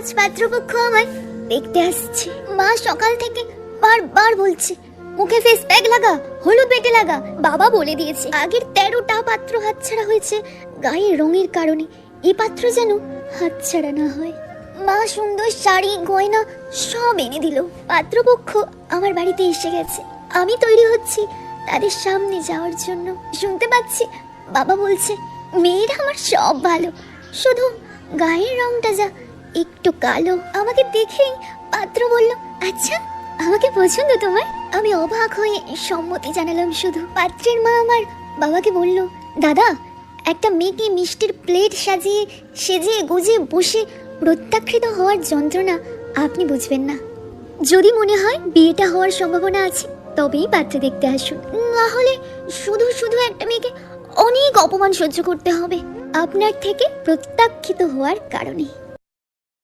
আজ পাত্রপক্ষ আমায় দেখতে আসছে। মা সকাল থেকে বারবার বলছে মুখে ফেস প্যাক লাগা, হলুদ বেটে লাগা। বাবা বলে দিয়েছে আগের 13টা পাত্র হাতছাড়া হয়েছে গায়ের রঙের কারণে, এই পাত্র যেন হাতছাড়া না হয়। মা সুন্দর শাড়ি গয়না সব এনে দিল। পাত্রপক্ষ আমার বাড়িতে এসে গেছে, আমি তৈরি হচ্ছি তাদের সামনে যাওয়ার জন্য। শুনতে পাচ্ছি বাবা বলছে মেয়েরা আমার সব ভালো, শুধু গায়ের রংটা যা একটু কালো। আমাকে দেখেই পাত্র বলল আচ্ছা আমাকে পছন্দ তোমার। আমি অবাক হয়ে সম্মতি জানালাম শুধু। পাত্রের মা আমার বাবাকে বলল দাদা, একটা মেয়েকে মিষ্টির প্লেট সাজিয়ে সেজে গুজে বসে প্রত্যাখ্যাত হওয়ার যন্ত্রণা আপনি বুঝবেন না। যদি মনে হয় বিয়েটা হওয়ার সম্ভাবনা আছে তবেই পাত্র দেখতে আসুন, না হলে শুধু শুধু একটা মেয়েকে অনেক অপমান সহ্য করতে হবে আপনার থেকে প্রত্যাখ্যাত হওয়ার কারণে।